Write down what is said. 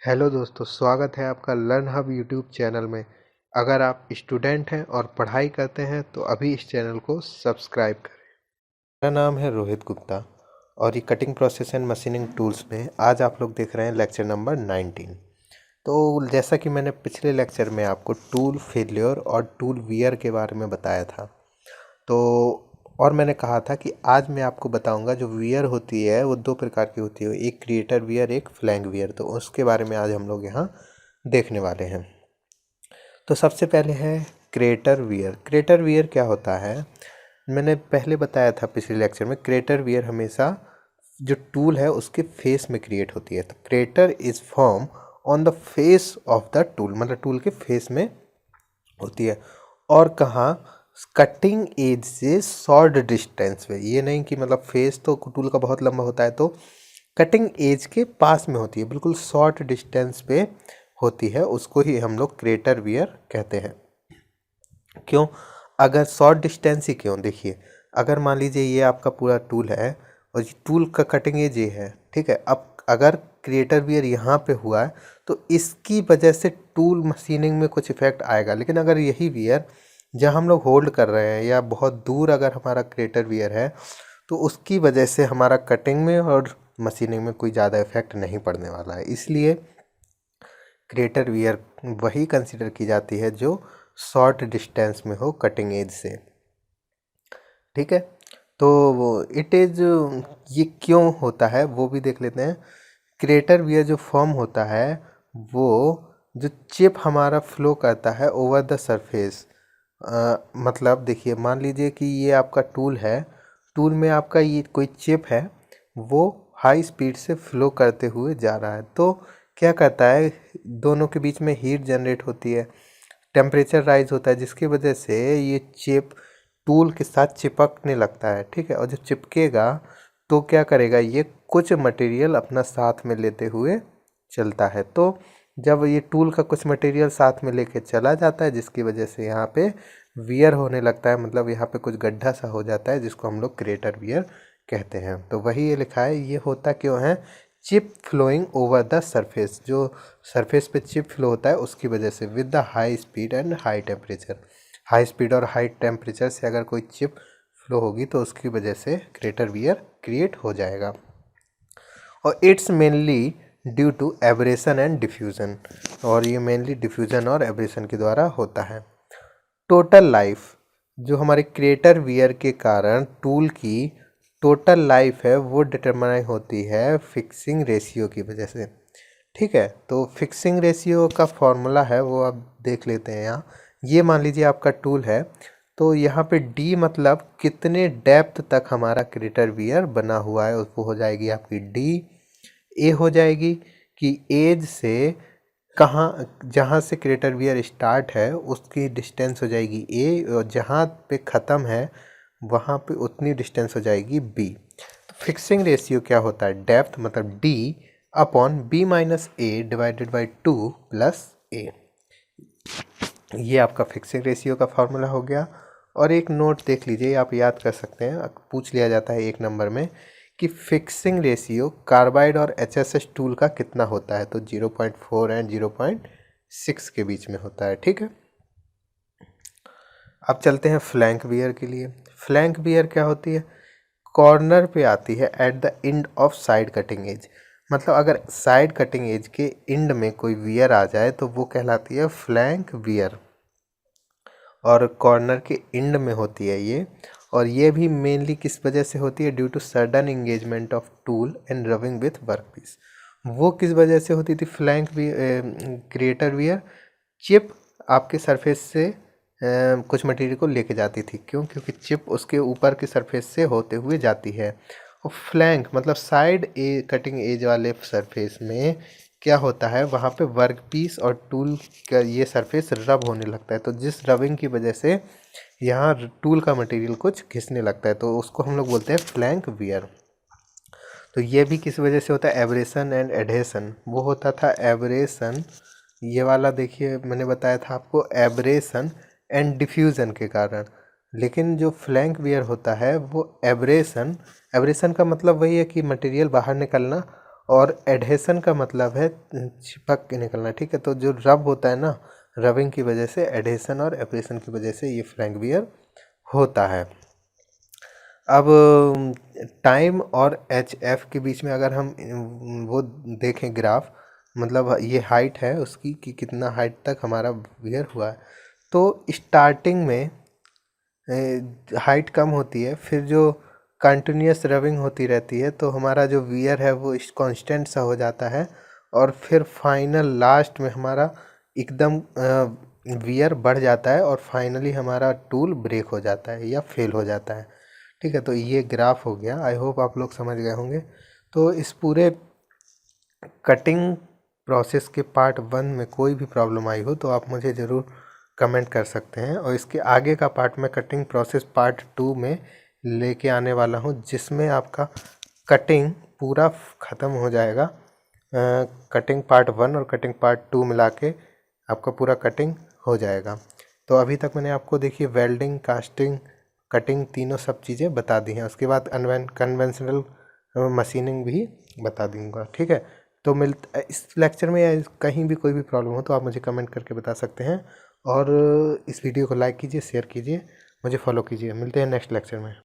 Hello दोस्तों, स्वागत है आपका लर्न हब यूट्यूब चैनल में। अगर आप स्टूडेंट हैं और पढ़ाई करते हैं तो अभी इस चैनल को सब्सक्राइब करें। मेरा नाम है रोहित गुप्ता और ये cutting process and machining tools में आज आप लोग देख रहे हैं लेक्चर नंबर 19। तो जैसा कि मैंने पिछले लेक्चर में आपको टूल फेल्योर और टूल वियर के बारे में बताया था, तो और मैंने कहा था कि आज मैं आपको बताऊंगा जो वियर होती है वो दो प्रकार की होती है, एक क्रिएटर वियर, एक फ्लैंक वियर। तो उसके बारे में आज हम लोग यहाँ देखने वाले हैं। तो सबसे पहले है क्रिएटर वियर। क्रिएटर वियर क्या होता है, मैंने पहले बताया था पिछले लेक्चर में। क्रिएटर वियर हमेशा जो टूल है उसके फेस में क्रिएट होती है। तो creator is form on the face of the tool, मतलब टूल के फेस में होती है। और कहाँ, कटिंग एज से शॉर्ट डिस्टेंस पे। ये नहीं कि मतलब फेस तो टूल का बहुत लंबा होता है, तो कटिंग एज के पास में होती है, बिल्कुल शॉर्ट डिस्टेंस पे होती है। उसको ही हम लोग क्रिएटर वियर कहते हैं। क्यों? अगर शॉर्ट डिस्टेंस ही क्यों, देखिए, अगर मान लीजिए ये आपका पूरा टूल है और ये टूल का कटिंग एज ये है, ठीक है। अब अगर क्रिएटर वियर यहाँ पे हुआ है तो इसकी वजह से टूल मशीनिंग में कुछ इफेक्ट आएगा। लेकिन अगर यही वियर जहाँ हम लोग होल्ड कर रहे हैं या बहुत दूर अगर हमारा क्रिएटर वियर है तो उसकी वजह से हमारा कटिंग में और मशीनिंग में कोई ज़्यादा इफेक्ट नहीं पड़ने वाला है। इसलिए क्रिएटर वियर वही कंसिडर की जाती है जो शॉर्ट डिस्टेंस में हो कटिंग एज से, ठीक है। तो वो इट इज़, ये क्यों होता है वो भी देख लेते हैं। क्रिएटर वियर जो फॉर्म होता है वो जो चिप हमारा फ्लो करता है ओवर द सरफेस। मतलब देखिए, मान लीजिए कि ये आपका टूल है, टूल में आपका ये कोई चिप है, वो हाई स्पीड से फ्लो करते हुए जा रहा है। तो क्या करता है, दोनों के बीच में हीट जनरेट होती है, टेम्परेचर राइज होता है, जिसकी वजह से ये चिप टूल के साथ चिपकने लगता है, ठीक है। और जब चिपकेगा तो क्या करेगा, ये कुछ मटेरियल अपना साथ में लेते हुए चलता है। तो जब ये टूल का कुछ मटेरियल साथ में लेके चला जाता है, जिसकी वजह से यहाँ पे वियर होने लगता है, मतलब यहाँ पे कुछ गड्ढा सा हो जाता है, जिसको हम लोग क्रिएटर वियर कहते हैं। तो वही ये लिखा है, ये होता क्यों है, chip flowing over the surface. जो सरफेस पे चिप फ्लो होता है उसकी वजह से, with the high speed and high temperature. High speed और हाई टेम्परेचर से अगर कोई चिप फ्लो होगी तो उसकी वजह से क्रिएटर वियर क्रिएट हो जाएगा। और it's mainly due to abrasion and diffusion, और ये मेनली डिफ्यूज़न और एब्रेशन के द्वारा होता है। टोटल लाइफ, जो हमारे क्रिएटर वियर के कारण टूल की टोटल लाइफ है वो डिटरमाइन होती है फिक्सिंग रेशियो की वजह से, ठीक है। तो फिक्सिंग रेशियो का फॉर्मूला है वो आप देख लेते हैं यहाँ। ये मान लीजिए आपका टूल है, तो यहाँ पे डी मतलब कितने डेप्थ तक हमारा क्रिएटर वियर बना हुआ है, उसको हो जाएगी आपकी डी। ए हो जाएगी कि एज से कहाँ, जहाँ से क्रिएटर वियर स्टार्ट है उसकी डिस्टेंस हो जाएगी ए, और जहाँ पे ख़त्म है वहाँ पे उतनी डिस्टेंस हो जाएगी बी। तो फिक्सिंग रेशियो क्या होता है, डेप्थ मतलब D upon B minus A divided by 2 plus A. ये आपका फिक्सिंग रेशियो का फार्मूला हो गया। और एक नोट देख लीजिए, आप याद कर सकते हैं, पूछ लिया जाता है एक नंबर में कि फिक्सिंग रेशियो कार्बाइड और एचएसएस टूल का कितना होता है। तो 0.4 एंड 0.6 के बीच में होता है, ठीक है। अब चलते हैं फ्लैंक वियर के लिए। फ्लैंक वियर क्या होती है, कॉर्नर पे आती है at the end of side cutting edge. मतलब अगर साइड कटिंग एज के एंड में कोई वियर आ जाए तो वो कहलाती है फ्लैंक वियर, और कॉर्नर के एंड में होती है ये। और ये भी मेनली किस वजह से होती है, due to sudden engagement of tool and rubbing with work piece. वो किस वजह से होती थी फ्लैंक क्रिएटर वियर, चिप आपके सरफेस से कुछ मटेरियल को लेके जाती थी। क्यों? क्योंकि चिप उसके ऊपर की सरफेस से होते हुए जाती है। और फ्लैंक मतलब साइड ए कटिंग एज वाले सरफेस में क्या होता है, वहाँ पे वर्क पीस और टूल का ये सरफेस रब होने लगता है। तो जिस रबिंग की वजह से यहाँ टूल का मटेरियल कुछ घिसने लगता है, तो उसको हम लोग बोलते हैं फ्लैंक वियर। तो ये भी किस वजह से होता है, एब्रेशन एंड एडहेशन। वो होता था एब्रेशन, ये वाला देखिए मैंने बताया था आपको, एब्रेशन एंड डिफ्यूज़न के कारण। लेकिन जो फ्लैंक वियर होता है वो एब्रेशन, एब्रेशन का मतलब वही है कि मटेरियल बाहर निकलना, और एडहेसन का मतलब है चिपक के निकलना, ठीक है। तो जो रब होता है ना, रबिंग की वजह से, एडहेसन और एब्रेशन की वजह से ये फ्रैंक वियर होता है। अब टाइम और एच एफ के बीच में अगर हम वो देखें ग्राफ, मतलब ये हाइट है उसकी कि कितना हाइट तक हमारा वियर हुआ है, तो स्टार्टिंग में हाइट कम होती है, फिर जो कंटिन्यूस रबिंग होती रहती है तो हमारा जो वियर है वो कांस्टेंट सा हो जाता है, और फिर फाइनल लास्ट में हमारा एकदम वियर बढ़ जाता है और फाइनली हमारा टूल ब्रेक हो जाता है या फेल हो जाता है, ठीक है। तो ये ग्राफ हो गया, आई होप आप लोग समझ गए होंगे। तो इस पूरे कटिंग प्रोसेस के पार्ट 1 में कोई भी प्रॉब्लम आई हो तो आप मुझे ज़रूर कमेंट कर सकते हैं, और इसके आगे का पार्ट मैं कटिंग प्रोसेस पार्ट 2 में लेके आने वाला हूँ, जिसमें आपका कटिंग पूरा ख़त्म हो जाएगा। कटिंग पार्ट 1 और कटिंग पार्ट 2 मिला के आपका पूरा कटिंग हो जाएगा। तो अभी तक मैंने आपको देखिए वेल्डिंग, कास्टिंग, कटिंग तीनों सब चीज़ें बता दी हैं। उसके बाद कन्वेंशनल मशीनिंग भी बता दूंगा, ठीक है। तो इस लेक्चर में या कहीं भी कोई भी प्रॉब्लम हो तो आप मुझे कमेंट करके बता सकते हैं, और इस वीडियो को लाइक कीजिए, शेयर कीजिए, मुझे फॉलो कीजिए। मिलते हैं नेक्स्ट लेक्चर में।